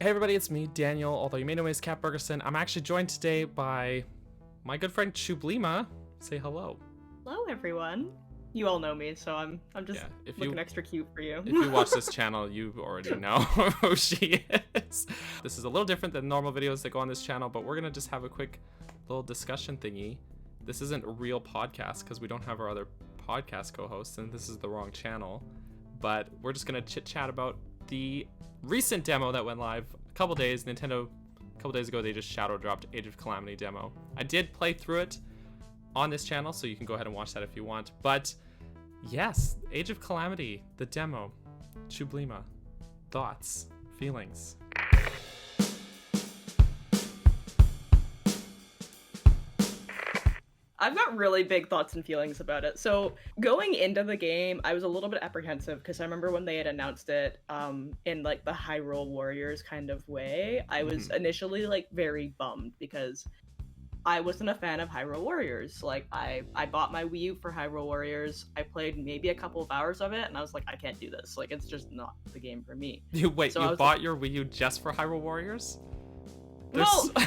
Hey everybody, it's me, Daniel, although you may know me as Cat Bergerson. I'm actually joined today by my good friend Chewbleema. Say hello. Hello everyone. You all know me, so I'm just looking extra cute for you. If you watch this channel, you already know who she is. This is a little different than normal videos that go on this channel, but we're gonna just have a quick little discussion thingy. This isn't a real podcast because we don't have our other podcast co-hosts, and this is the wrong channel. But we're just gonna chit chat about the recent demo that went live a couple days. Nintendo, a couple days ago, they just shadow dropped Age of Calamity demo. I did play through it on this channel, so you can go ahead and watch that if you want. But yes, Age of Calamity, the demo. Chewbleema, thoughts, feelings. I've got really big thoughts and feelings about it. So going into the game, I was a little bit apprehensive because I remember when they had announced it in like the Hyrule Warriors kind of way. I was initially like very bummed because I wasn't a fan of Hyrule Warriors. Like I bought my Wii U for Hyrule Warriors. I played maybe a couple of hours of it and I was like, I can't do this. Like it's just not the game for me. You bought your Wii U just for Hyrule Warriors?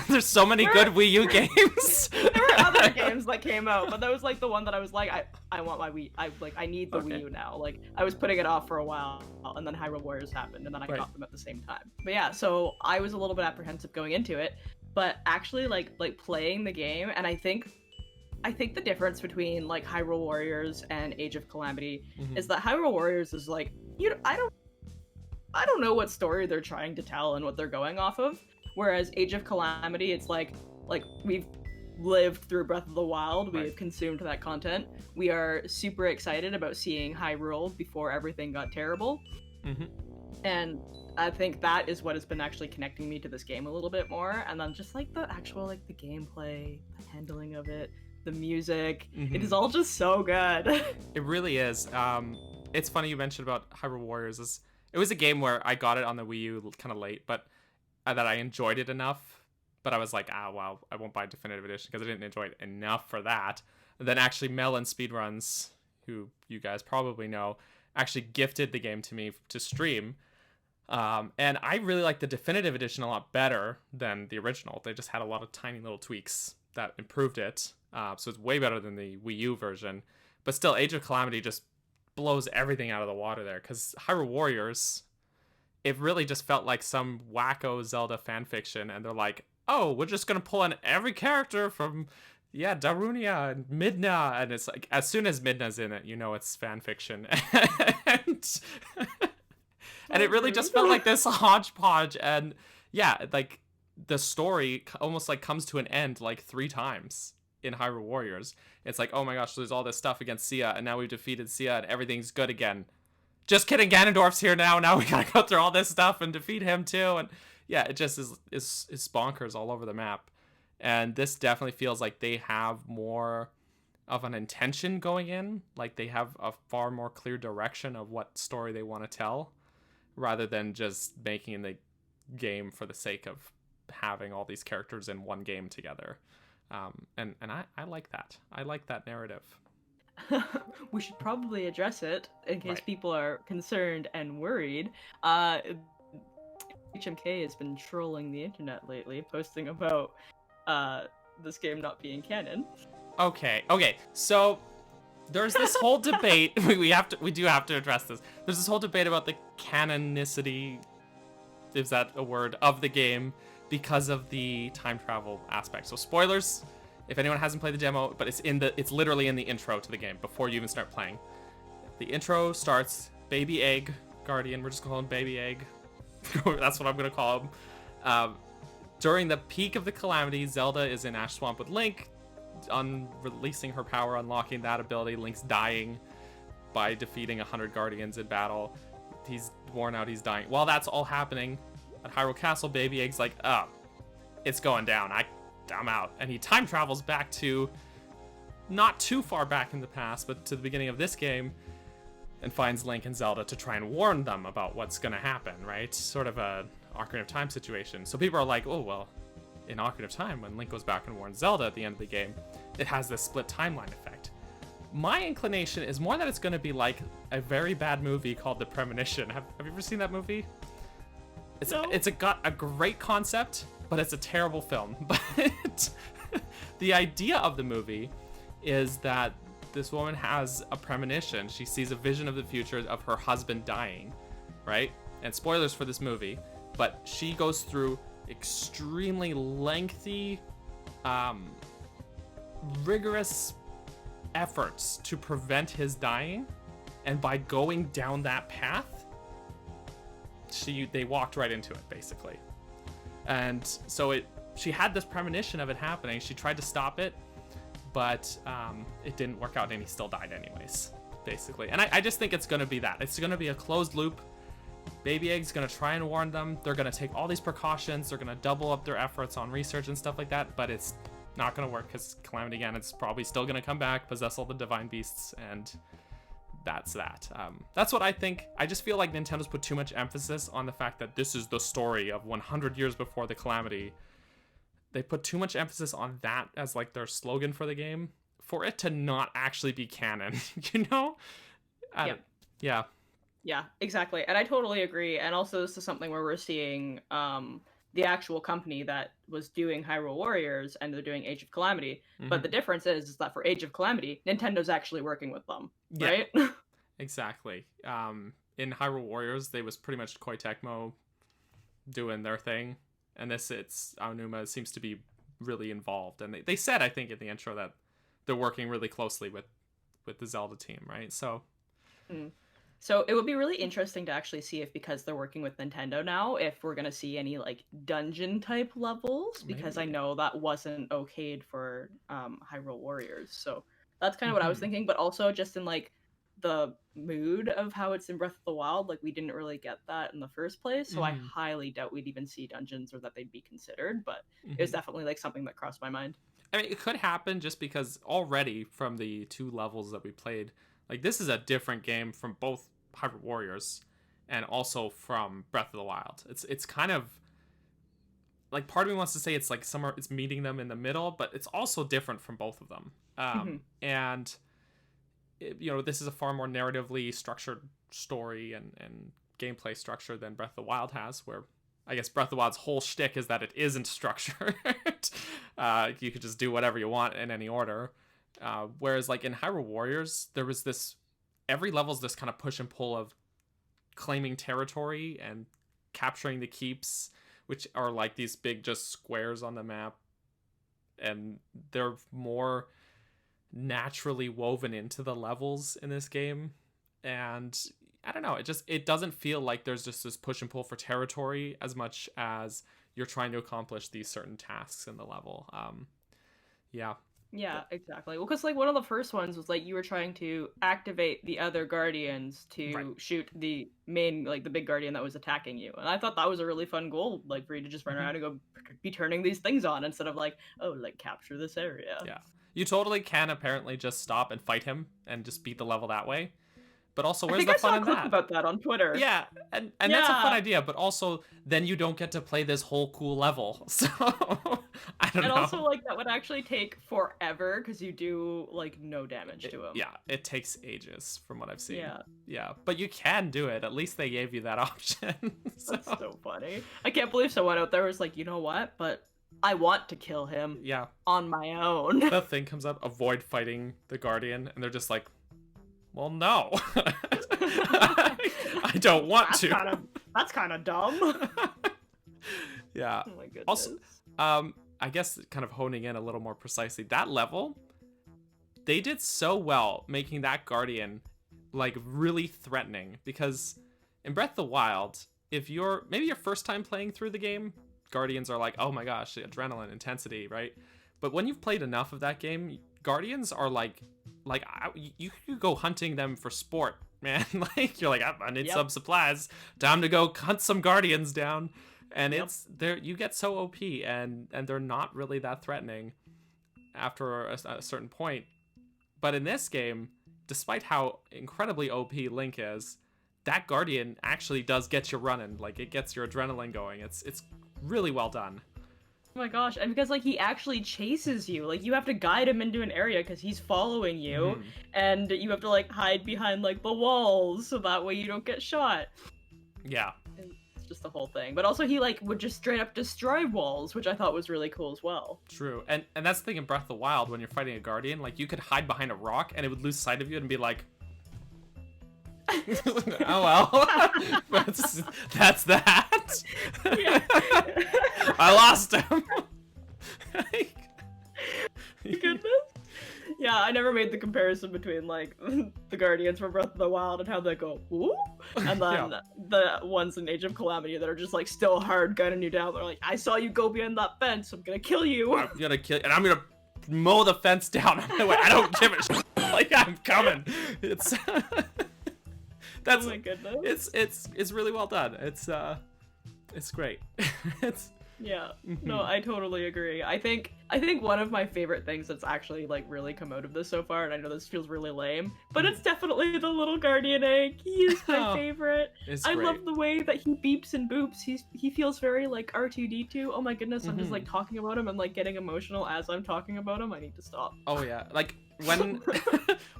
There's so many good Wii U games. There were other games that came out, but that was like the one that I was like, I want my Wii. I need the Wii U now. Like I was putting it off for a while, and then Hyrule Warriors happened, and then I got them at the same time. But yeah, so I was a little bit apprehensive going into it, but actually like playing the game, and I think the difference between like Hyrule Warriors and Age of Calamity is that Hyrule Warriors is like I don't know what story they're trying to tell and what they're going off of. Whereas Age of Calamity, it's like we've lived through Breath of the Wild, we've consumed that content. We are super excited about seeing Hyrule before everything got terrible. And I think that is what has been actually connecting me to this game a little bit more. And then just like the actual like the gameplay, the handling of it, the music, it is all just so good. It really is. It's funny you mentioned about Hyrule Warriors. It was a game where I got it on the Wii U kind of late, but that I enjoyed it enough, but I was like, well, I won't buy Definitive Edition because I didn't enjoy it enough for that. And then actually Melon Speedruns, who you guys probably know, actually gifted the game to me to stream. And I really like the Definitive Edition a lot better than the original. They just had a lot of tiny little tweaks that improved it. So it's way better than the Wii U version. But still, Age of Calamity just blows everything out of the water there, because Hyrule Warriors, it really just felt like some wacko Zelda fanfiction, and they're like, oh, we're just gonna pull in every character from, Darunia and Midna, and it's like, as soon as Midna's in it, you know it's fanfiction, and it really just felt like this hodgepodge, and like, the story almost like comes to an end like 3 times in Hyrule Warriors. It's like, oh my gosh, there's all this stuff against Sia, and now we've defeated Sia, and everything's good again. Just kidding, Ganondorf's here now. Now we gotta go through all this stuff and defeat him too. And yeah, it just is bonkers all over the map. And this definitely feels like they have more of an intention going in. Like they have a far more clear direction of what story they want to tell, rather than just making the game for the sake of having all these characters in one game together. And I like that. I like that narrative. We should probably address it in case people are concerned and worried. HMK has been trolling the internet lately, posting about this game not being canon. Okay. So there's this whole debate. we do have to address this. There's this whole debate about the canonicity, is that a word, of the game because of the time travel aspect. So spoilers, if anyone hasn't played the demo, but it's literally in the intro to the game before you even start playing. The intro starts, Baby Egg Guardian, we're just calling him Baby Egg. That's what I'm gonna call him. During the peak of the Calamity, Zelda is in Ash Swamp with Link, releasing her power, unlocking that ability. Link's dying by defeating 100 Guardians in battle. He's worn out, he's dying. While that's all happening, at Hyrule Castle, Baby Egg's like, it's going down. I'm out. And he time travels back to, not too far back in the past, but to the beginning of this game, and finds Link and Zelda to try and warn them about what's going to happen, right? Sort of a Ocarina of Time situation. So people are like, oh, well, in Ocarina of Time, when Link goes back and warns Zelda at the end of the game, it has this split timeline effect. My inclination is more that it's going to be like a very bad movie called The Premonition. Have you ever seen that movie? It's got a great concept, but it's a terrible film. But the idea of the movie is that this woman has a premonition. She sees a vision of the future of her husband dying, right? And spoilers for this movie, but she goes through extremely lengthy, rigorous efforts to prevent his dying, and by going down that path, they walked right into it, basically. And so she had this premonition of it happening. She tried to stop it, but it didn't work out, and he still died anyways, basically. And I just think it's going to be that. It's going to be a closed loop. Baby Egg's going to try and warn them. They're going to take all these precautions. They're going to double up their efforts on research and stuff like that, but it's not going to work because Calamity Ganon's probably still going to come back, possess all the divine beasts, and that's that. That's what I think. I just feel like Nintendo's put too much emphasis on the fact that this is the story of 100 years before the Calamity. They put too much emphasis on that as like their slogan for the game, for it to not actually be canon, you know? Yeah. Yeah, exactly. And I totally agree. And also this is something where we're seeing the actual company that was doing Hyrule Warriors, and they're doing Age of Calamity. Mm-hmm. But the difference is that for Age of Calamity, Nintendo's actually working with them, right? Exactly. In Hyrule Warriors, they was pretty much Koei Tecmo doing their thing. And it's Aonuma seems to be really involved. And they said, I think, in the intro that they're working really closely with the Zelda team, right? So... So it would be really interesting to actually see if, because they're working with Nintendo now, if we're going to see any like dungeon type levels, because I know that wasn't okayed for Hyrule Warriors. So that's kind of what I was thinking, but also just in like the mood of how it's in Breath of the Wild, like we didn't really get that in the first place. So I highly doubt we'd even see dungeons or that they'd be considered, but it was definitely like something that crossed my mind. I mean, it could happen just because already from the 2 levels that we played, like this is a different game from both Hyrule Warriors and also from Breath of the Wild. It's kind of like, part of me wants to say it's like somewhere it's meeting them in the middle, but it's also different from both of them. And this is a far more narratively structured story and gameplay structure than Breath of the Wild has, where I guess Breath of the Wild's whole shtick is that it isn't structured. You could just do whatever you want in any order. Whereas like in Hyrule Warriors, there was this, every level's this kind of push and pull of claiming territory and capturing the keeps, which are like these big just squares on the map. And they're more naturally woven into the levels in this game. And I don't know, it doesn't feel like there's just this push and pull for territory as much as you're trying to accomplish these certain tasks in the level. Yeah, exactly. Well, because like one of the first ones was like you were trying to activate the other guardians to shoot the main, like the big guardian that was attacking you, and I thought that was a really fun goal, like for you to just run around and go be turning these things on instead of like, oh, like capture this area. Yeah, you totally can apparently just stop and fight him and just beat the level that way. But also, where's the fun in that? I saw a clip about that on Twitter. Yeah, and that's a fun idea, but also then you don't get to play this whole cool level. So I don't know. And also, like, that would actually take forever because you do like no damage to him. Yeah, it takes ages from what I've seen. Yeah, but you can do it. At least they gave you that option. That's so funny. I can't believe someone out there was like, you know what? But I want to kill him. Yeah. On my own. The thing comes up: avoid fighting the Guardian, and they're just like, well, no. I don't want to. That's kind of dumb. Yeah. Oh my goodness. Also, I guess kind of honing in a little more precisely, that level, they did so well making that Guardian like really threatening, because in Breath of the Wild, if you're maybe your first time playing through the game, Guardians are like, oh my gosh, adrenaline, intensity, right? But when you've played enough of that game, Guardians are like you could go hunting them for sport, man. Like you're like, I need some supplies, time to go hunt some Guardians down, and it's there. You get so OP, and they're not really that threatening after a certain point. But in this game, despite how incredibly OP Link is, that Guardian actually does get you running. Like it gets your adrenaline going. It's really well done. Oh my gosh, and because like he actually chases you, like you have to guide him into an area because he's following you, and you have to like hide behind like the walls so that way you don't get shot. Yeah. And it's just the whole thing. But also he like would just straight up destroy walls, which I thought was really cool as well. True. And that's the thing in Breath of the Wild, when you're fighting a guardian, like you could hide behind a rock and it would lose sight of you and be like, oh well. that's that. Yeah. I lost him. Goodness. Yeah, I never made the comparison between like the Guardians from Breath of the Wild and how they go ooh, and then the ones in Age of Calamity that are just like still hard gunning you down. They're like, I saw you go behind that fence. I'm gonna kill you. I'm gonna kill you, and I'm gonna mow the fence down on my way. I don't give a shit. Like I'm coming. It's that's oh my goodness. It's really well done. It's great. It's yeah. No, I totally agree. I think one of my favorite things that's actually like really come out of this so far, and I know this feels really lame, but it's definitely the little guardian egg. He is my favorite. I love the way that he beeps and boops. He feels very like R2D2. Oh my goodness, I'm just like talking about him and like getting emotional as I'm talking about him. I need to stop. Oh yeah, like when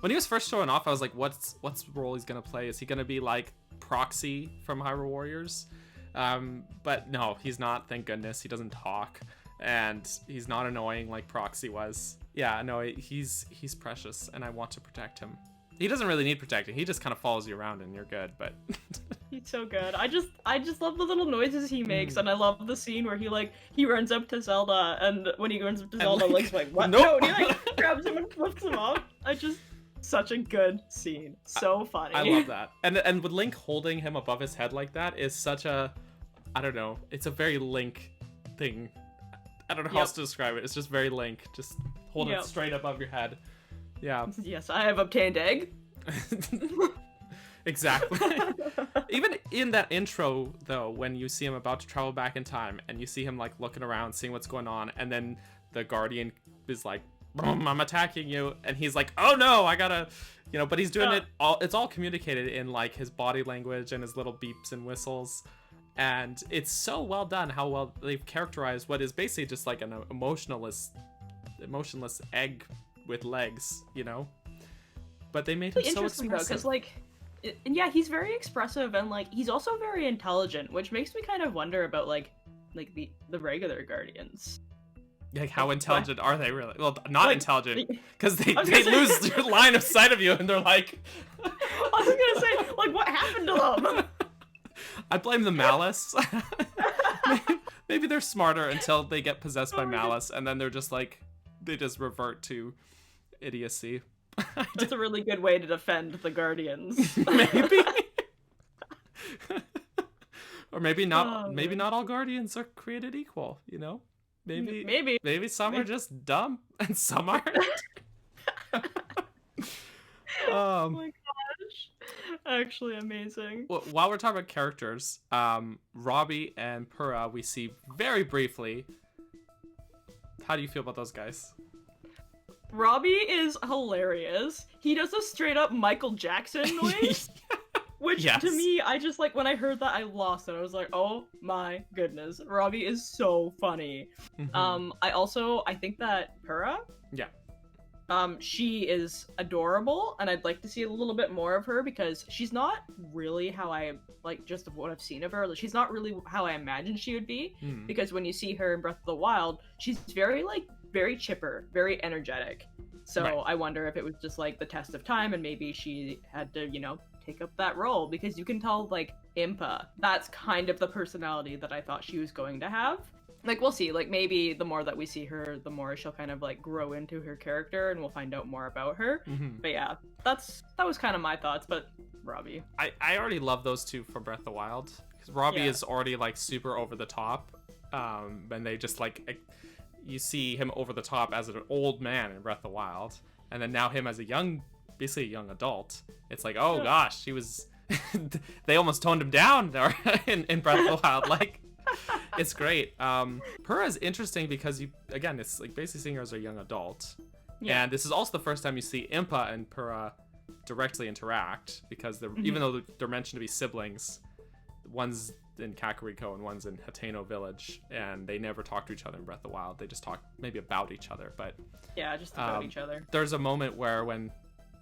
when he was first showing off, I was like, what's role he's gonna play? Is he gonna be like Proxy from Hyrule Warriors? But no, he's not, thank goodness. He doesn't talk, and he's not annoying like Proxy was. Yeah, no, he's precious, and I want to protect him. He doesn't really need protecting. He just kind of follows you around and you're good, but he's so good. I just love the little noises he makes, and I love the scene where he runs up to Zelda, and when he runs up to Zelda, Link's like, what? Nope. No, and he like grabs him and flips him off. Such a good scene. So funny. I love that. And with Link holding him above his head like that is such a, I don't know, it's a very Link thing. I don't know how else to describe it. It's just very Link. Just hold it straight above your head. Yeah. Yes, I have obtained egg. Exactly. Even in that intro, though, when you see him about to travel back in time and you see him like looking around, seeing what's going on, and then the Guardian is like, boom, I'm attacking you, and he's like, oh no, I gotta, but he's doing it all, it's all communicated in like his body language and his little beeps and whistles, and it's so well done how well they've characterized what is basically just like an emotionless egg with legs, but they made him so expressive. Because like, yeah, he's very expressive, and like he's also very intelligent, which makes me kind of wonder about like the regular Guardians. Like, how intelligent are they really? Well, not like, intelligent, because they lose their line of sight of you, and they're like... I was gonna say, like, what happened to them? I blame the malice. Maybe they're smarter until they get possessed by malice, and then they're just like, they just revert to idiocy. That's a really good way to defend the Guardians. Maybe. Or maybe not. Maybe not all Guardians are created equal, Maybe some are just dumb and some aren't. Oh my gosh. Actually amazing. Well, while we're talking about characters, Robbie and Purah we see very briefly. How do you feel about those guys? Robbie is hilarious. He does a straight up Michael Jackson noise. Which, to me, I just, like, when I heard that, I lost it. I was like, oh my goodness. Robbie is so funny. I think that Purah? Yeah. She is adorable, and I'd like to see a little bit more of her, because she's not really how I, like, just of what I've seen of her, she's not really how I imagined she would be, because when you see her in Breath of the Wild, she's very chipper, very energetic. So I wonder if it was just, like, the test of time, and maybe she had to, take up that role, because you can tell, like, Impa, that's kind of the personality that I thought she was going to have. Like, we'll see, like, maybe the more that we see her, the more she'll kind of, like, grow into her character, and we'll find out more about her. But yeah, that was kind of my thoughts, but Robbie. I already love those two from Breath of the Wild, because Robbie is already, like, super over the top, and they just, like, you see him over the top as an old man in Breath of the Wild, and then now him as basically a young adult. It's like, oh gosh, he was they almost toned him down there in Breath of the Wild. Like, it's great. Purah is interesting because it's like basically seeing her as a young adult, and this is also the first time you see Impa and Purah directly interact, because they're even though they're mentioned to be siblings, one's in Kakariko and one's in Hateno Village, and they never talk to each other in Breath of the Wild. They just talk maybe about each other, but just about each other. There's a moment where when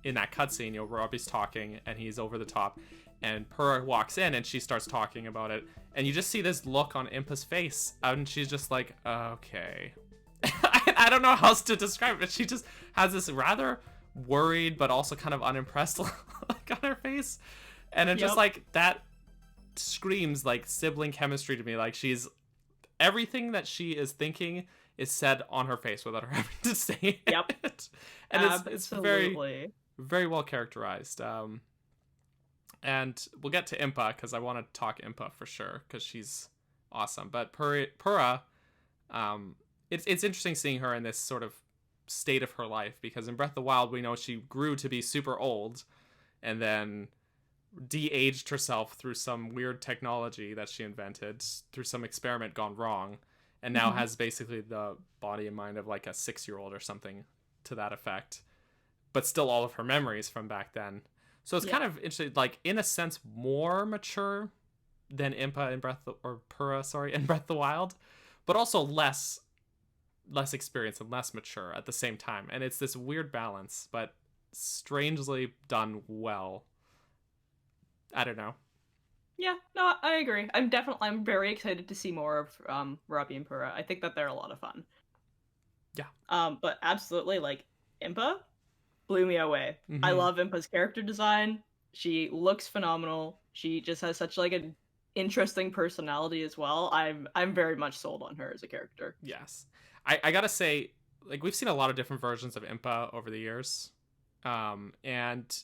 in that cutscene, Robbie's talking and he's over the top, and Purah walks in and she starts talking about it, and you just see this look on Impa's face, and she's just like, okay. I don't know how else to describe it, but she just has this rather worried but also kind of unimpressed look on her face, and it's just like, that screams like sibling chemistry to me. Like, she's, everything that she is thinking is said on her face without her having to say it. And it's very, very well characterized. And we'll get to Impa, because I want to talk Impa for sure, because she's awesome. But Purah, it's interesting seeing her in this sort of state of her life, because in Breath of the Wild, we know she grew to be super old, and then de-aged herself through some weird technology that she invented, through some experiment gone wrong, and now has basically the body and mind of like a 6-year-old or something to that effect, but still all of her memories from back then. So it's kind of interesting, like, in a sense, more mature than Impa in Purah in Breath of the Wild, but also less experienced and less mature at the same time. And it's this weird balance, but strangely done well. I don't know. Yeah, no, I agree. I'm very excited to see more of Robbie and Purah. I think that they're a lot of fun. Yeah. But absolutely, like, Impa blew me away. I love Impa's character design. She looks phenomenal. She just has such like an interesting personality as well. I'm very much sold on her as a character. Yes. I gotta say, like, we've seen a lot of different versions of Impa over the years. And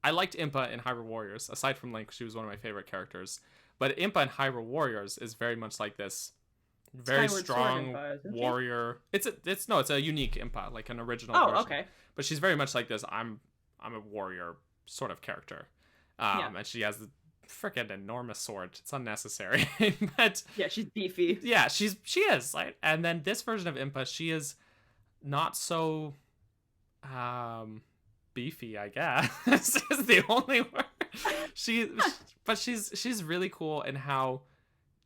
I liked Impa in Hyrule Warriors. Aside from Link, she was one of my favorite characters. But Impa in Hyrule Warriors is very much like this very strong warrior. It's a unique Impa, like an original version. Okay. But she's very much like this, I'm a warrior sort of character. And she has the freaking enormous sword. It's unnecessary. But yeah, she's beefy. Yeah, she is. Like, and then this version of Impa, she is not so beefy, I guess. This is the only word. She's really cool in how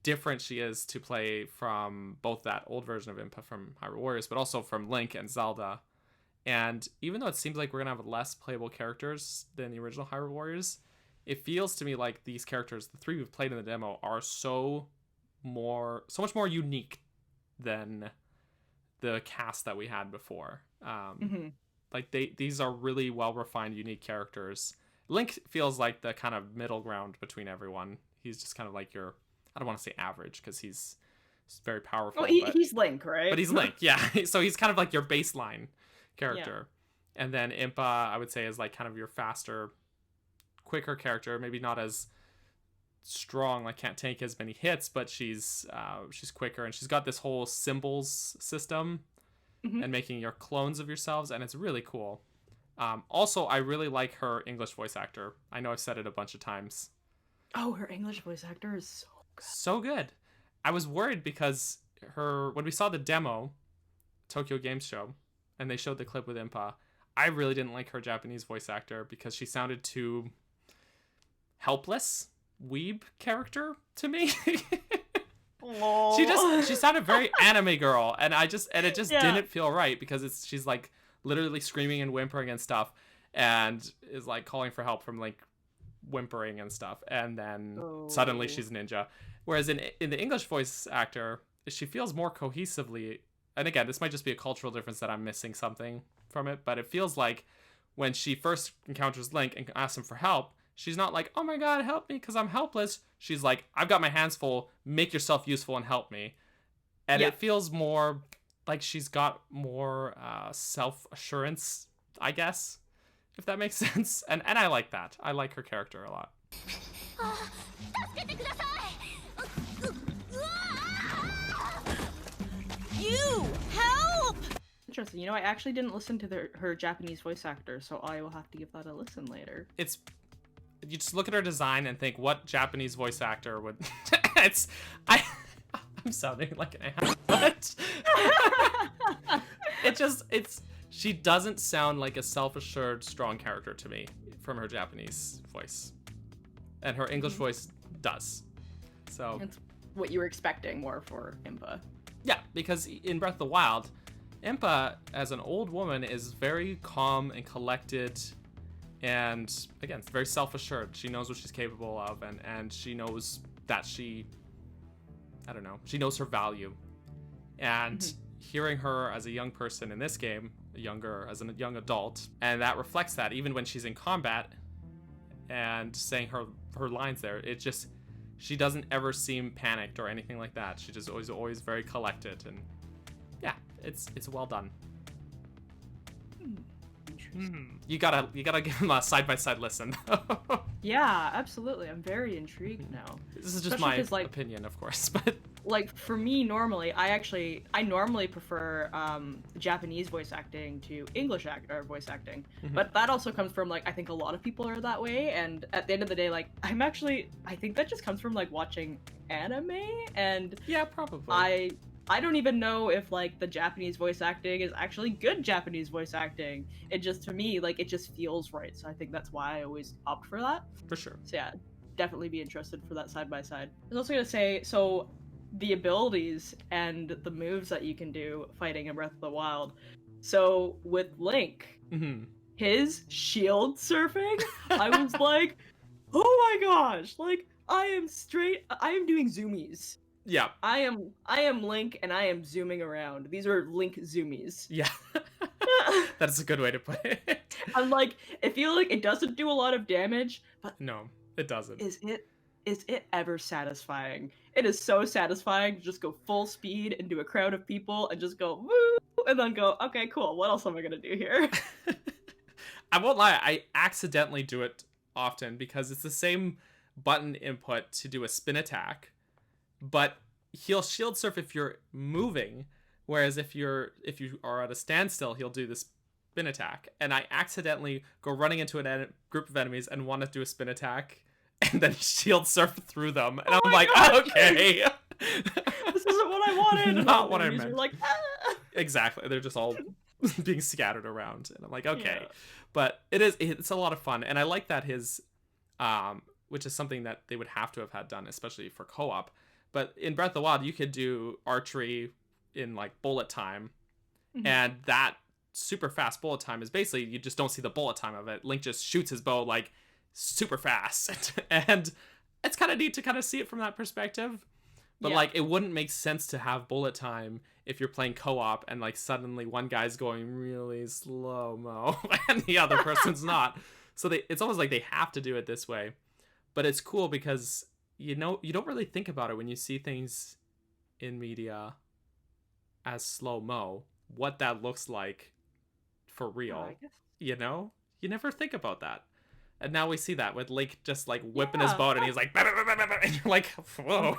different she is to play from both that old version of Impa from Hyrule Warriors, but also from Link and Zelda. And even though it seems like we're gonna have less playable characters than the original Hyrule Warriors, it feels to me like these characters, the 3 we've played in the demo, are so much more unique than the cast that we had before. Like, these are really well refined, unique characters. Link feels like the kind of middle ground between everyone. He's just kind of like your, I don't want to say average, because he's very powerful. Well, he's Link, right? But he's Link, yeah. So he's kind of like your baseline character. Yeah. And then Impa, I would say, is like kind of your faster, quicker character. Maybe not as strong, like can't take as many hits, but she's quicker, and she's got this whole symbols system and making your clones of yourselves, and it's really cool. Also, I really like her English voice actor. I know I've said it a bunch of times. Oh, her English voice actor is so good. So good. I was worried because when we saw the demo, Tokyo Game Show, and they showed the clip with Impa, I really didn't like her Japanese voice actor because she sounded too helpless weeb character to me. She sounded very anime girl, and it just didn't feel right, because she's like literally screaming and whimpering and stuff, and is like calling for help from like whimpering and stuff, and then suddenly she's a ninja. Whereas in the English voice actor, she feels more cohesively, and again, this might just be a cultural difference that I'm missing something from it, but it feels like when she first encounters Link and asks him for help, she's not like, oh my god, help me because I'm helpless. She's like, I've got my hands full, make yourself useful and help me. And it feels more like she's got more self-assurance, I guess, if that makes sense. And I like that. I like her character a lot. You help! Interesting. You know, I actually didn't listen to her Japanese voice actor, so I will have to give that a listen later. You just look at her design and think, what Japanese voice actor would... I'm sounding like an ass. She doesn't sound like a self-assured, strong character to me from her Japanese voice. And her English voice does. So it's what you were expecting more for Impa. Yeah, because in Breath of the Wild, Impa, as an old woman, is very calm and collected And again, it's very self-assured. She knows what she's capable of, and she knows that she knows her value. And hearing her as a young person in this game, as a young adult, and that reflects that even when she's in combat and saying her lines there, she doesn't ever seem panicked or anything like that. She just always very collected, and yeah, it's well done. You gotta give them a side-by-side listen. Yeah, absolutely. I'm very intrigued now. This is just my opinion, of course, but like for me normally, I normally prefer Japanese voice acting to English voice acting. But that also comes from like I think a lot of people are that way, and at the end of the day, like I think that just comes from like watching anime, and yeah, probably. I don't even know if like the Japanese voice acting is actually good Japanese voice acting. It just, to me, like it just feels right. So I think that's why I always opt for that. For sure. So yeah, definitely be interested for that side by side. I was also gonna say, so the abilities and the moves that you can do fighting in Breath of the Wild. So with Link, his shield surfing, I was like, oh my gosh, like I am doing zoomies. Yeah. I am Link, and I am zooming around. These are Link zoomies. Yeah. That's a good way to put it. I'm like, I feel like it doesn't do a lot of damage, but no, it doesn't. Is it ever satisfying? It is so satisfying to just go full speed into a crowd of people and just go woo, and then go, okay, cool. What else am I gonna do here? I won't lie, I accidentally do it often because it's the same button input to do a spin attack. But he'll shield surf if you're moving, whereas if you are at a standstill, he'll do this spin attack. And I accidentally go running into a group of enemies and want to do a spin attack, and then shield surf through them. And I'm like, okay. This isn't what I wanted. Not what I meant. Are like, ah. Exactly. They're just all being scattered around, and I'm like, okay. Yeah. But it's a lot of fun, and I like that his, which is something that they would have to have had done, especially for co-op. But in Breath of the Wild, you could do archery in like bullet time, and that super fast bullet time is basically you just don't see the bullet time of it. Link just shoots his bow like super fast, and it's kind of neat to kind of see it from that perspective. But like it wouldn't make sense to have bullet time if you're playing co-op and like suddenly one guy's going really slow-mo and the other person's not. So it's almost like they have to do it this way. But it's cool because you don't really think about it when you see things in media as slow-mo, what that looks like for real. You never think about that. And now we see that with Link just like whipping his bow, and he's like, bah, bah, bah, bah, bah, and you're like, whoa,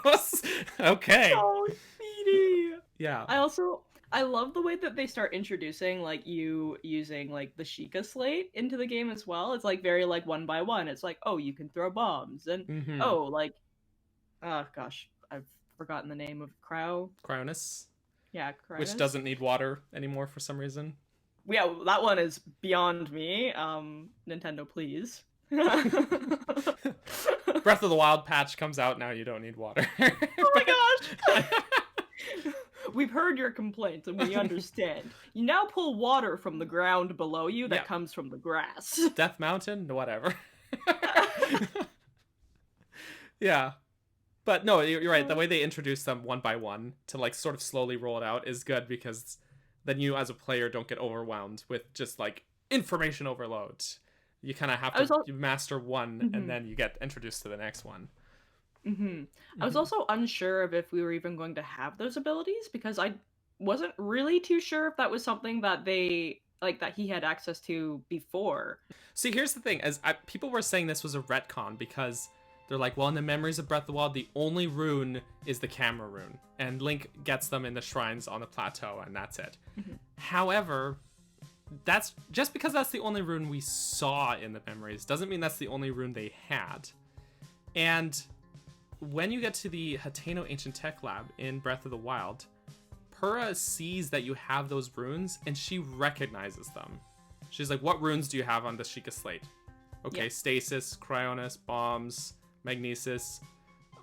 okay. So speedy. Yeah. I love the way that they start introducing like you using like the Sheikah slate into the game as well. It's like very like one by one. It's like, oh, you can throw bombs, and oh gosh, I've forgotten the name of Cryonis. Yeah, Cryonis. Which doesn't need water anymore for some reason. Yeah, that one is beyond me. Nintendo, please. Breath of the Wild patch comes out, now you don't need water. Oh my gosh! We've heard your complaints and we understand. You now pull water from the ground below you that comes from the grass. Death Mountain? Whatever. Yeah. But no, you're right. The way they introduce them one by one to like sort of slowly roll it out is good, because then you as a player don't get overwhelmed with just like information overload. You kind of have to master one and then you get introduced to the next one. I was also unsure of if we were even going to have those abilities, because I wasn't really too sure if that was something that that he had access to before. See, here's the thing, people were saying this was a retcon, because they're like, well, in the Memories of Breath of the Wild, the only rune is the camera rune, and Link gets them in the shrines on the plateau, and that's it. However, that's just because that's the only rune we saw in the Memories doesn't mean that's the only rune they had. And when you get to the Hateno Ancient Tech Lab in Breath of the Wild, Purah sees that you have those runes, and she recognizes them. She's like, what runes do you have on the Sheikah Slate? Okay, Stasis, Cryonis, Bombs, Magnesis.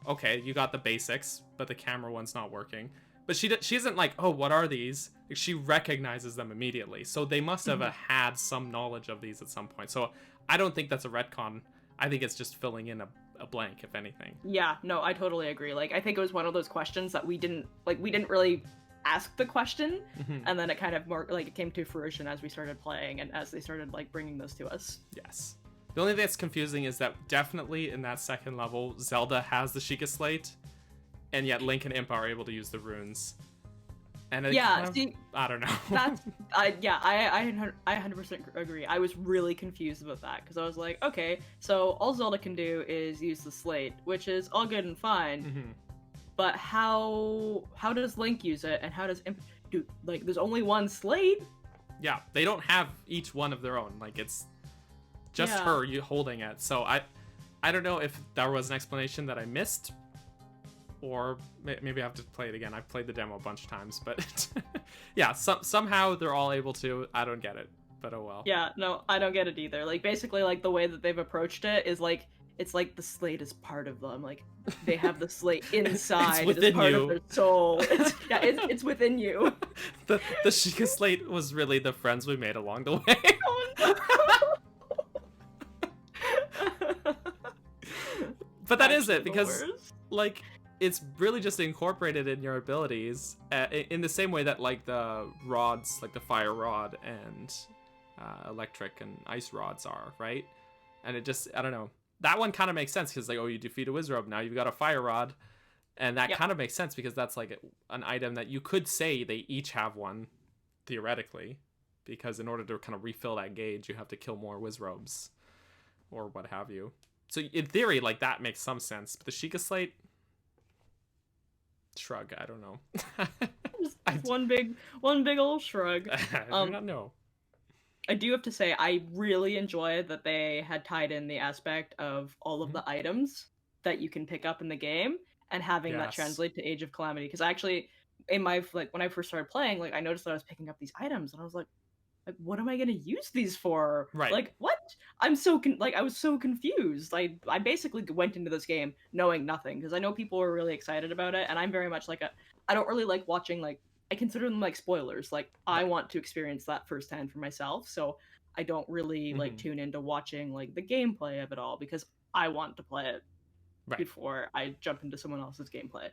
Okay, you got the basics, but the camera one's not working. But she isn't like, oh, what are these? Like, she recognizes them immediately. So they must have had some knowledge of these at some point. So I don't think that's a retcon. I think it's just filling in a blank, if anything. Yeah, no, I totally agree. Like, I think it was one of those questions that we didn't really ask the question, and then it kind of more like it came to fruition as we started playing and as they started like bringing those to us. Yes. The only thing that's confusing is that definitely in that second level, Zelda has the Sheikah Slate, and yet Link and Impa are able to use the runes. And it I don't know. That's I 100% agree. I was really confused about that because I was like, okay, so all Zelda can do is use the slate, which is all good and fine. But how does Link use it, and how does Impa do? Like, there's only one slate. Yeah, they don't have each one of their own. Like, it's just her holding it. So I don't know if there was an explanation that I missed. Or maybe I have to play it again. I've played the demo a bunch of times, but yeah, somehow they're all able to. I don't get it, but oh well. Yeah, no, I don't get it either. Like, basically, like, the way that they've approached it is like, it's like the slate is part of them. Like, they have the slate inside. It's within part you. of their soul. It's within you. The Sheikah Slate was really the friends we made along the way. But that is it, because like, it's really just incorporated in your abilities in the same way that like the rods, like the fire rod and electric and ice rods are, right? And it just, I don't know, that one kind of makes sense because like, oh, you defeat a Wizrobe, now you've got a fire rod, and that kind of makes sense because that's like an item that you could say they each have one theoretically, because in order to kind of refill that gauge, you have to kill more Wizrobes or what have you. So in theory, like, that makes some sense. But the Sheikah Slate, shrug, I don't know. Just one big old shrug. I do not know. I do have to say, I really enjoy that they had tied in the aspect of all of the items that you can pick up in the game and having that translate to Age of Calamity. Because actually, in my, like, when I first started playing, like, I noticed that I was picking up these items and I was like, what am I gonna use these for? Right. Like, what? I was so confused. I basically went into this game knowing nothing, because I know people were really excited about it, and I'm very much like I don't really like watching, like, I consider them like spoilers. Like, I want to experience that firsthand for myself, so I don't really like tune into watching like the gameplay of it all, because I want to play it before I jump into someone else's gameplay.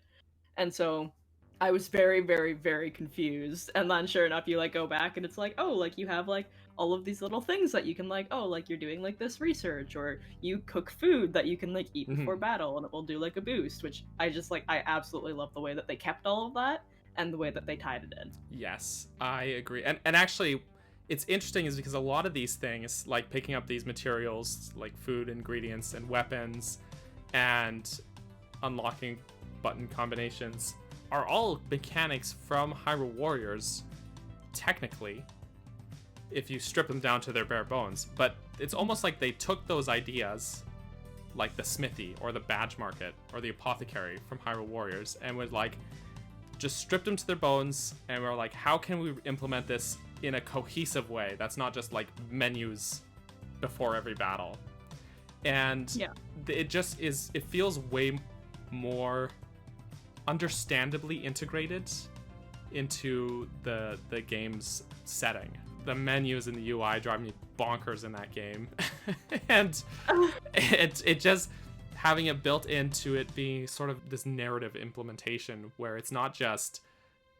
And so I was very, very, very confused. And then sure enough, you like go back and it's like, oh, like you have like all of these little things that you can like, oh, like you're doing like this research, or you cook food that you can like eat before battle and it will do like a boost, which I just like, I absolutely love the way that they kept all of that and the way that they tied it in. Yes, I agree. And actually, it's interesting is because a lot of these things, like picking up these materials, like food, ingredients, and weapons, and unlocking button combinations, are all mechanics from Hyrule Warriors, technically, if you strip them down to their bare bones. But it's almost like they took those ideas, like the smithy, or the badge market, or the apothecary from Hyrule Warriors, and would like, just stripped them to their bones, and we're like, how can we implement this in a cohesive way that's not just like menus before every battle? And it just is, it feels way more understandably integrated into the game's setting. The menus and the UI drive me bonkers in that game. And it just, having it built into it being sort of this narrative implementation where it's not just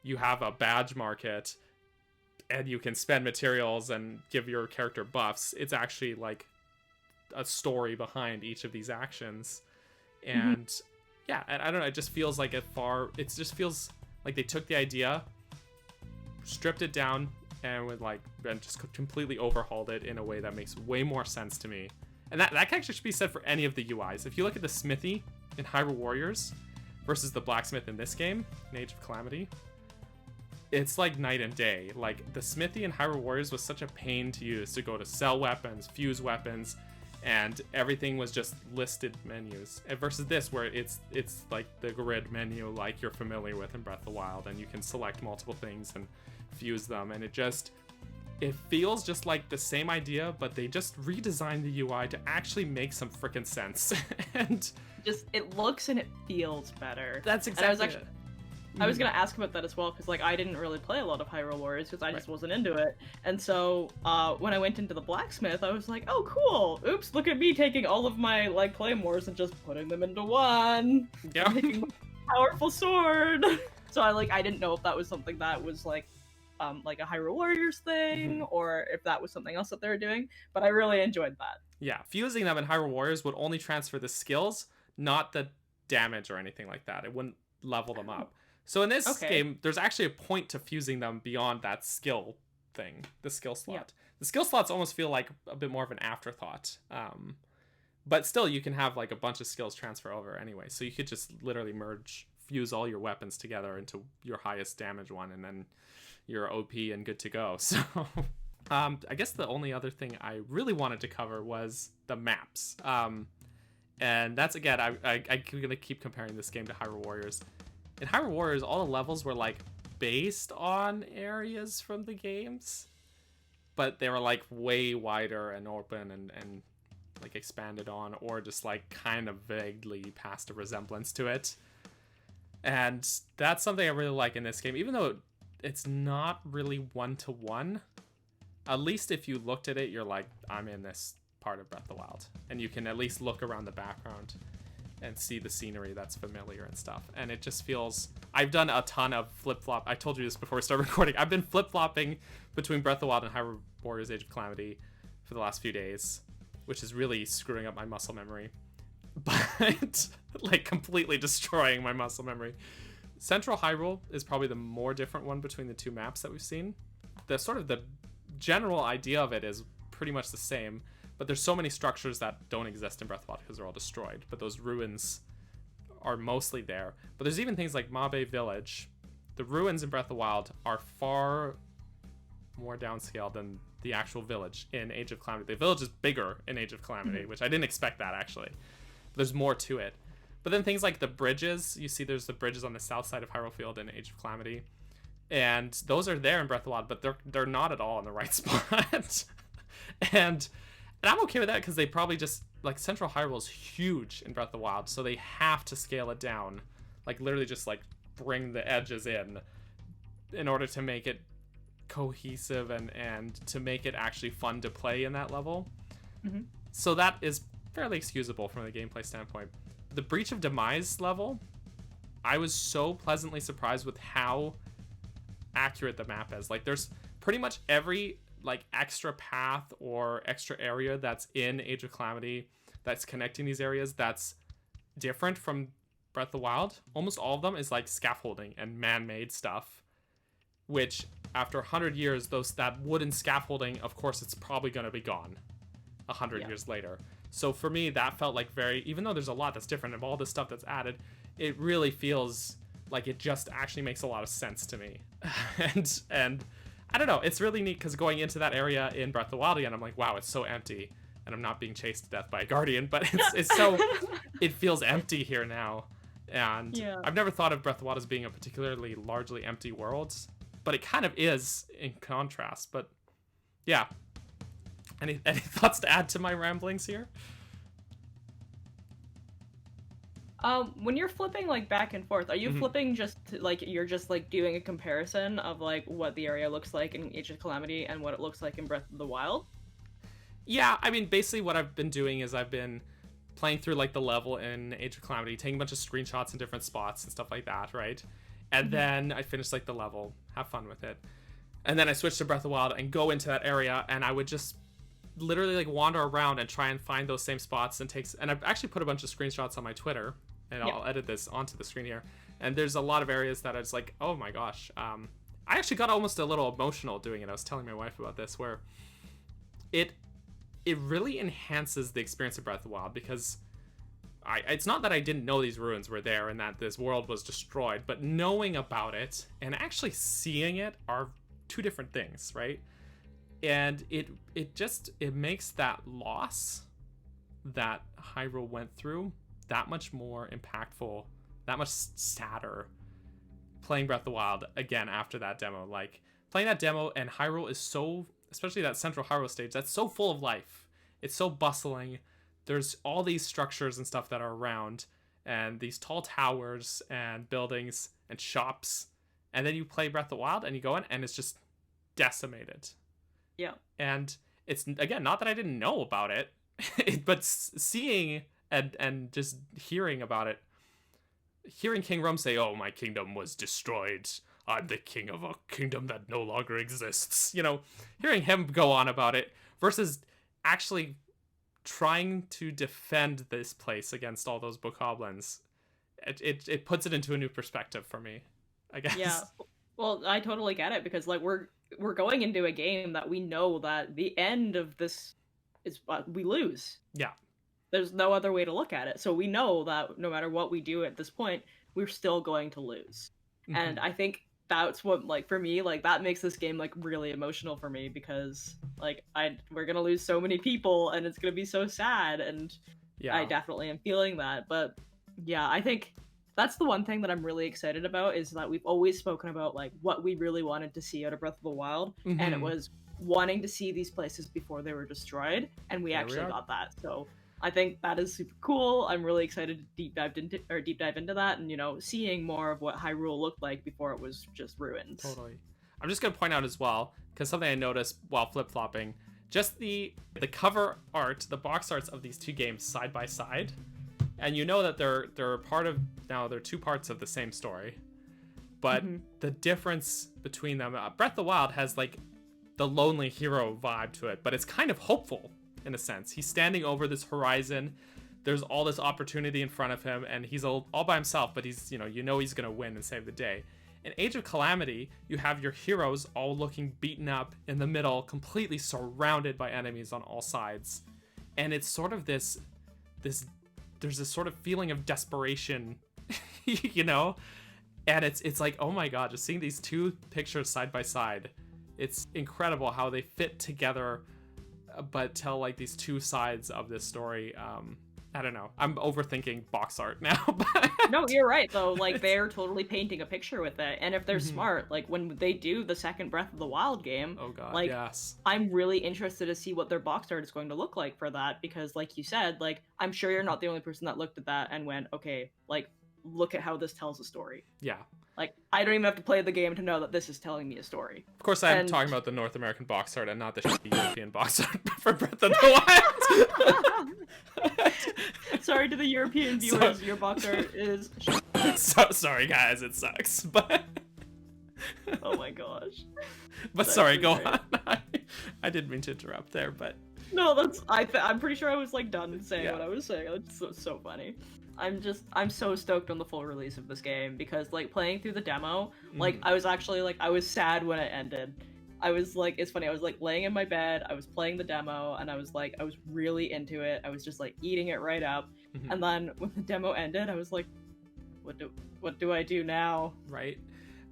you have a badge market and you can spend materials and give your character buffs. It's actually like a story behind each of these actions. And yeah, and I don't know, it just feels like it just feels like they took the idea, stripped it down, and just completely overhauled it in a way that makes way more sense to me. And that actually should be said for any of the UIs. If you look at the smithy in Hyrule Warriors versus the blacksmith in this game, in Age of Calamity, it's like night and day. Like, the smithy in Hyrule Warriors was such a pain to use, to go to sell weapons, fuse weapons, and everything was just listed menus. And versus this, where it's like the grid menu like you're familiar with in Breath of the Wild, and you can select multiple things and fuse them, and it feels just like the same idea, but they just redesigned the UI to actually make some freaking sense. And just, it looks and it feels better. That's exactly it. I was gonna ask about that as well, because like I didn't really play a lot of Hyrule Warriors because I just Right. wasn't into it. And so when I went into the blacksmith, I was like, oh cool! Oops, look at me taking all of my like claymores and just putting them into one, Yeah. making a powerful sword. So I didn't know if that was something that was like a Hyrule Warriors thing, or if that was something else that they were doing. But I really enjoyed that. Yeah, fusing them in Hyrule Warriors would only transfer the skills, not the damage or anything like that. It wouldn't level them up. So in this game, there's actually a point to fusing them beyond that skill thing, the skill slot. Yeah. The skill slots almost feel like a bit more of an afterthought. But still, you can have like a bunch of skills transfer over anyway. So you could just literally fuse all your weapons together into your highest damage one, and then you're OP and good to go. So I guess the only other thing I really wanted to cover was the maps. And that's, again, I'm going to keep comparing this game to Hyrule Warriors. In Hyrule Warriors, all the levels were, like, based on areas from the games. But they were, like, way wider and open and like, expanded on. Or just, like, kind of vaguely past a resemblance to it. And that's something I really like in this game. Even though it's not really one-to-one, at least if you looked at it, you're like, I'm in this part of Breath of the Wild, and you can at least look around the background and see the scenery that's familiar and stuff. And it just feels, I've done a ton of flip-flop. I told you this before we started recording. I've been flip-flopping between Breath of the Wild and Hyrule Warriors Age of Calamity for the last few days, which is really screwing up my muscle memory, but like completely destroying my muscle memory. Central Hyrule is probably the more different one between the two maps that we've seen. The general idea of it is pretty much the same, but there's so many structures that don't exist in Breath of the Wild because they're all destroyed. But those ruins are mostly there. But there's even things like Mabe Village. The ruins in Breath of the Wild are far more downscaled than the actual village in Age of Calamity. The village is bigger in Age of Calamity, which I didn't expect that, actually. There's more to it. But then things like the bridges, you see there's the bridges on the south side of Hyrule Field in Age of Calamity. And those are there in Breath of the Wild, but they're not at all in the right spot. And I'm okay with that because they probably just, like, Central Hyrule is huge in Breath of the Wild, so they have to scale it down. Like, literally just, like, bring the edges in order to make it cohesive and to make it actually fun to play in that level. So that is fairly excusable from a gameplay standpoint. The Breach of Demise level, I was so pleasantly surprised with how accurate the map is. Like, there's pretty much every like extra path or extra area that's in Age of Calamity that's connecting these areas that's different from Breath of the Wild. Almost all of them is like scaffolding and man-made stuff, which after 100 years, that wooden scaffolding, of course, it's probably going to be gone 100 years later. So for me, that felt like even though there's a lot that's different of all the stuff that's added, it really feels like it just actually makes a lot of sense to me. and I don't know, it's really neat because going into that area in Breath of the Wild again, I'm like, wow, it's so empty, and I'm not being chased to death by a guardian, but it's so, it feels empty here now. And I've never thought of Breath of the Wild as being a particularly largely empty world, but it kind of is in contrast. But yeah, any thoughts to add to my ramblings here? When you're flipping like back and forth, are you flipping just like you're just like doing a comparison of like what the area looks like in Age of Calamity and what it looks like in Breath of the Wild? Yeah, I mean, basically what I've been doing is I've been playing through like the level in Age of Calamity, taking a bunch of screenshots in different spots and stuff like that, right? And then I finished like the level, have fun with it, and then I switched to Breath of the Wild and go into that area, and I would just literally like wander around and try and find those same spots and I've actually put a bunch of screenshots on my Twitter. And I'll edit this onto the screen here. And there's a lot of areas that I was like, oh my gosh. I actually got almost a little emotional doing it. I was telling my wife about this, where it really enhances the experience of Breath of the Wild, because it's not that I didn't know these ruins were there and that this world was destroyed, but knowing about it and actually seeing it are two different things, right? And it makes that loss that Hyrule went through that much more impactful, that much sadder playing Breath of the Wild again after that demo. Like, playing that demo, and Hyrule is so, especially that central Hyrule stage, that's so full of life. It's so bustling. There's all these structures and stuff that are around, and these tall towers and buildings, and shops, and then you play Breath of the Wild and you go in and it's just decimated. Yeah. And it's, again, not that I didn't know about it, but seeing and just hearing about it, hearing King Rum say, "Oh, my kingdom was destroyed. I'm the king of a kingdom that no longer exists." You know, hearing him go on about it versus actually trying to defend this place against all those bokoblins, it puts it into a new perspective for me, I guess. Yeah. Well, I totally get it, because like we're going into a game that we know that the end of this is we lose. Yeah. There's no other way to look at it. So we know that no matter what we do at this point, we're still going to lose. Mm-hmm. And I think that's what, like, for me, like, that makes this game, like, really emotional for me, because, like, we're gonna lose so many people, and it's gonna be so sad, and yeah. I definitely am feeling that. But yeah, I think that's the one thing that I'm really excited about, is that we've always spoken about, like, what we really wanted to see out of Breath of the Wild, mm-hmm. and it was wanting to see these places before they were destroyed, and we actually got that. So I think that is super cool. I'm really excited to deep dive into that, and, you know, seeing more of what Hyrule looked like before it was just ruins. Totally. I'm just gonna point out as well, because something I noticed while flip-flopping, just the cover art, the box arts of these two games side by side, and you know that they're two parts of the same story, but mm-hmm. the difference between them, Breath of the Wild has like the lonely hero vibe to it, but it's kind of hopeful. In a sense, he's standing over this horizon. There's all this opportunity in front of him, and he's all by himself, but he's, you know he's gonna win and save the day. In Age of Calamity, you have your heroes all looking beaten up in the middle, completely surrounded by enemies on all sides. And it's sort of there's this sort of feeling of desperation, you know? And it's like, oh my god, just seeing these two pictures side by side, it's incredible how they fit together, but tell like these two sides of this story. I don't know. I'm overthinking box art now. But no, you're right though. Like, they're totally painting a picture with it, and if they're mm-hmm. smart, like when they do the second Breath of the Wild game, oh god, like, yes, I'm really interested to see what their box art is going to look like for that, because like you said, like, I'm sure you're not the only person that looked at that and went, okay, like, look at how this tells a story. Yeah. Like, I don't even have to play the game to know that this is telling me a story. Of course, I'm talking about the North American box art and not the shitty European box art for Breath of the Wild. Sorry to the European viewers, your box art is so sorry, guys, it sucks, but oh my gosh. But that's sorry, go on. I didn't mean to interrupt there, but no, I'm pretty sure I was like done saying what I was saying. It's so funny. I'm so stoked on the full release of this game, because like playing through the demo, like I was actually like, I was sad when it ended. I was like, it's funny, I was like laying in my bed, I was playing the demo, and I was like, I was really into it. I was just like eating it right up. Mm-hmm. And then when the demo ended, I was like, what do I do now? Right.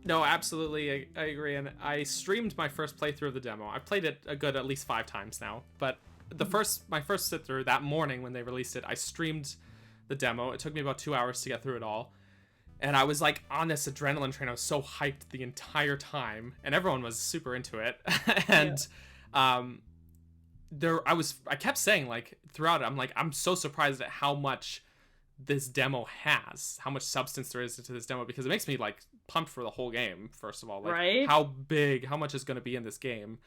No, absolutely, I agree. And I streamed my first playthrough of the demo. I've played it a good at least 5 times now, but my first sit through that morning when they released it, I streamed the demo. It took me about 2 hours to get through it all, and I was like on this adrenaline train. I was so hyped the entire time, and everyone was super into it. And I kept saying, like, throughout it, I'm like, I'm so surprised at how much this demo has, how much substance there is to this demo, because it makes me like pumped for the whole game. First of all, like, right? How much is going to be in this game,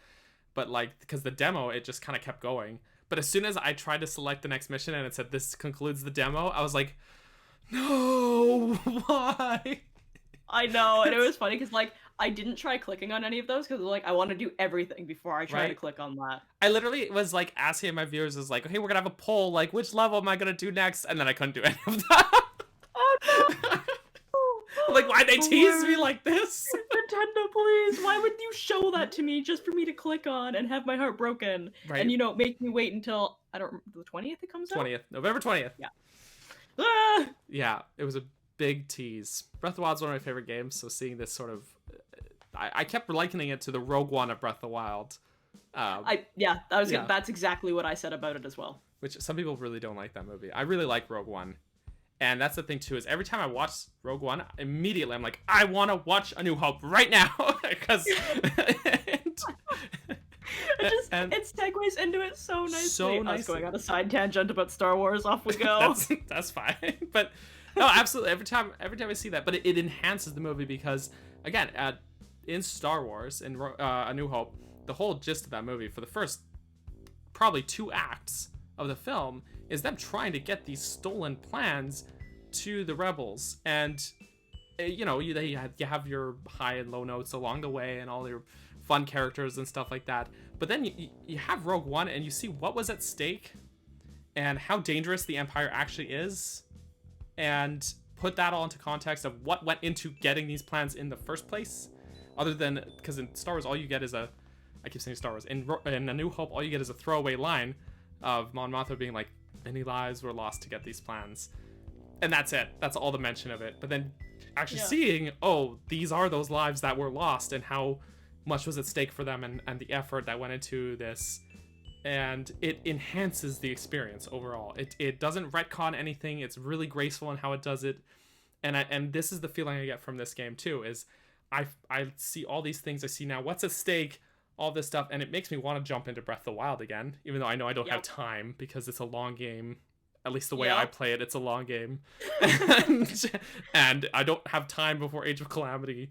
but like, because the demo, it just kind of kept going. But as soon as I tried to select the next mission and it said this concludes the demo, I was like, no, why? I know, and it was funny because like I didn't try clicking on any of those, because like I want to do everything before I try to click on that. I literally was like asking my viewers, is like, okay, we're gonna have a poll, like, which level am I gonna do next? And then I couldn't do any of that. Oh no. Like, why'd they tease me like this? Nintendo, please. Why would you show that to me just for me to click on and have my heart broken? Right. And, you know, make me wait until, I don't remember, the 20th it comes out? 20th. November 20th. Yeah. Ah! Yeah, it was a big tease. Breath of the Wild is one of my favorite games, so seeing this sort of... I kept likening it to the Rogue One of Breath of the Wild. That's exactly what I said about it as well. Which some people really don't like that movie. I really like Rogue One. And that's the thing, too, is every time I watch Rogue One, immediately I'm like, I want to watch A New Hope right now. Because It segues into it so nicely. So I was going on a side tangent about Star Wars. Off we go. That's fine. But no, absolutely. Every time I see that, but it enhances the movie because, again, in Star Wars, in A New Hope, the whole gist of that movie for the first probably 2 acts of the film is them trying to get these stolen plans to the rebels, and you have your high and low notes along the way and all your fun characters and stuff like that, but then you have Rogue One and you see what was at stake and how dangerous the Empire actually is, and put that all into context of what went into getting these plans in the first place, other than, because in Star Wars all you get is I keep saying Star Wars, in A New Hope all you get is a throwaway line of Mon Mothma being like, many lives were lost to get these plans, and that's it. That's all the mention of it. But then actually seeing, oh, these are those lives that were lost, and how much was at stake for them, and the effort that went into this, and it enhances the experience overall. It doesn't retcon anything. It's really graceful in how it does it, and this is the feeling I get from this game too. Is I see all these things. I see now what's at stake, all this stuff, and it makes me want to jump into Breath of the Wild again, even though I know I don't have time because it's a long game. At least the way I play it, it's a long game. and I don't have time before Age of Calamity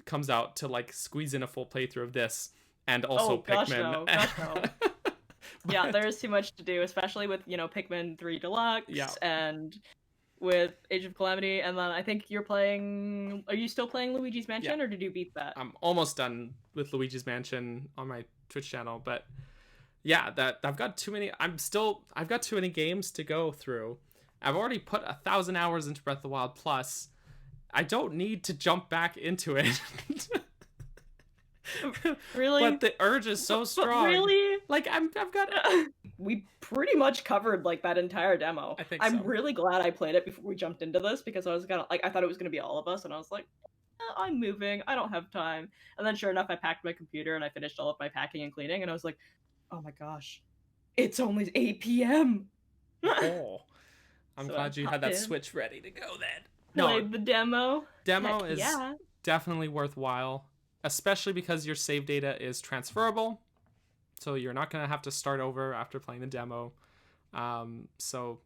comes out to like squeeze in a full playthrough of this, and also Pikmin. Gosh, no. Yeah, there's too much to do, especially with, Pikmin 3 Deluxe and with Age of Calamity, and then I think are you still playing Luigi's Mansion, or did you beat that? I'm almost done with Luigi's Mansion on my Twitch channel, but yeah, that I've got too many games to go through. I've already put 1,000 hours into Breath of the Wild, plus I don't need to jump back into it. Really? But the urge is so strong. But really? Like I've got we pretty much covered like that entire demo. I think I'm really glad I played it before we jumped into this, because I was I thought it was gonna be all of us, and I was like, I'm moving, I don't have time. And then sure enough, I packed my computer and I finished all of my packing and cleaning, and I was like, oh my gosh, it's only 8 p.m. Oh, I'm glad you had that Switch ready to go then. Played the demo. Demo is definitely worthwhile, especially because your save data is transferable, so you're not going to have to start over after playing the demo. So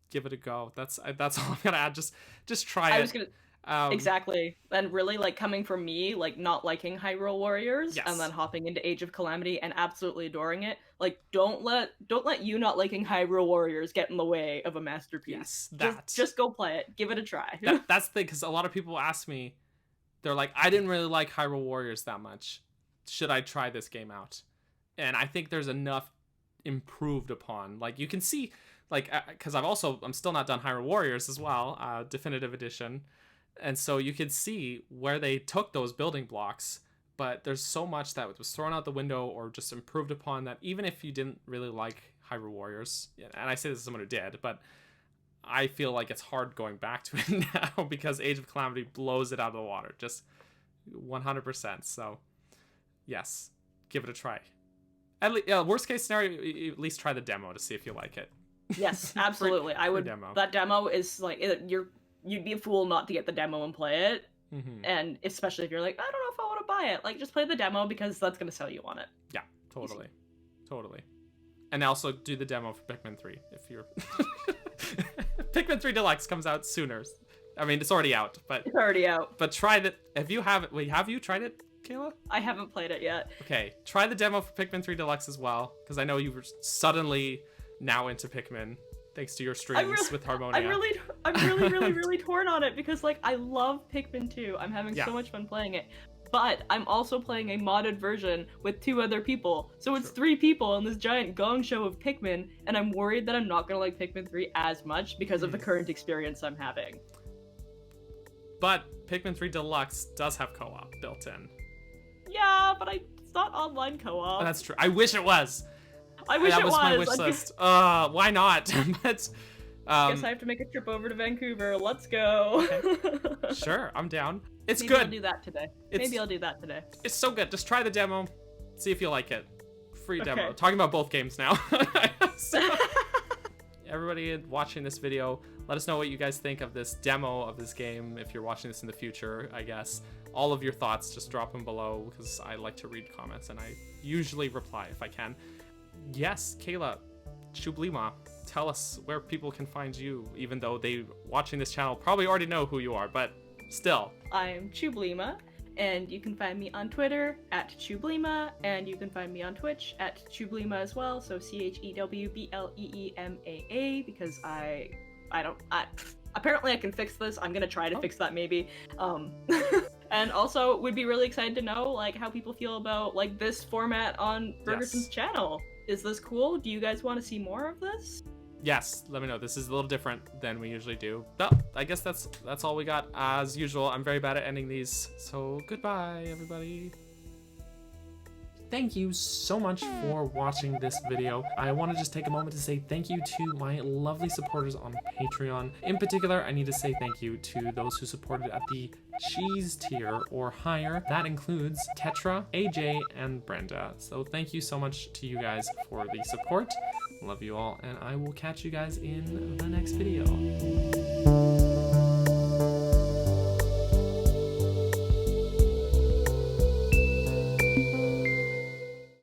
give it a go. That's all I'm going to add. Just try it. Exactly. And really, like, coming from me, like, not liking Hyrule Warriors, and then hopping into Age of Calamity and absolutely adoring it, like, don't let you not liking Hyrule Warriors get in the way of a masterpiece. Yes, just go play it. Give it a try. That's the thing, because a lot of people ask me, they're like, I didn't really like Hyrule Warriors that much. Should I try this game out? And I think there's enough improved upon. Like, you can see, like, because I'm still not done Hyrule Warriors as well, Definitive Edition. And so you could see where they took those building blocks, but there's so much that was thrown out the window or just improved upon that even if you didn't really like Hyrule Warriors, and I say this as someone who did, but I feel like it's hard going back to it now because Age of Calamity blows it out of the water, just 100%. So yes, give it a try. At least, worst case scenario, at least try the demo to see if you like it. Yes, absolutely. I would. Demo. That demo is like you'd be a fool not to get the demo and play it. Mm-hmm. And especially if you're like, I don't know if I want to buy it. Like, just play the demo because that's going to sell you on it. Yeah, totally. Totally. And also do the demo for Pikmin 3 if you're... Pikmin 3 Deluxe comes out sooner. I mean, it's already out, but... It's already out. But try it. Have you tried it, Kayla? I haven't played it yet. Okay, try the demo for Pikmin 3 Deluxe as well, because I know you were suddenly now into Pikmin. Thanks to your streams with Harmonia. I'm really torn on it because, like, I love Pikmin 2. I'm having so much fun playing it. But I'm also playing a modded version with 2 other people. So it's 3 people in this giant gong show of Pikmin, and I'm worried that I'm not going to like Pikmin 3 as much because of the current experience I'm having. But Pikmin 3 Deluxe does have co-op built in. Yeah, but it's not online co-op. Oh, that's true. I wish it was. I wish it was. That was my wish list. Why not? But guess I have to make a trip over to Vancouver. Let's go. Okay. Sure, I'm down. It's Maybe good. I'll do that today. Maybe I'll do that today. It's so good. Just try the demo. See if you like it. Free demo. Talking about both games now. everybody watching this video, let us know what you guys think of this demo of this game. If you're watching this in the future, I guess. All of your thoughts, just drop them below, because I like to read comments, and I usually reply if I can. Yes, Kayla, Chewbleema, tell us where people can find you, even though they watching this channel probably already know who you are, but still. I'm Chewbleema, and you can find me on Twitter at Chewbleema, and you can find me on Twitch at Chewbleema as well, so CHEWBLEEMAA, because apparently I can fix this. I'm gonna try to fix that maybe. And also would be really excited to know like how people feel about like this format on Bergerson's channel. Is this cool? Do you guys want to see more of this? Yes, let me know. This is a little different than we usually do. But I guess that's all we got. As usual, I'm very bad at ending these. So goodbye, everybody. Thank you so much for watching this video. I want to just take a moment to say thank you to my lovely supporters on Patreon. In particular, I need to say thank you to those who supported at the cheese tier or higher. That includes Tetra, AJ, and Brenda. So thank you so much to you guys for the support. Love you all, and I will catch you guys in the next video.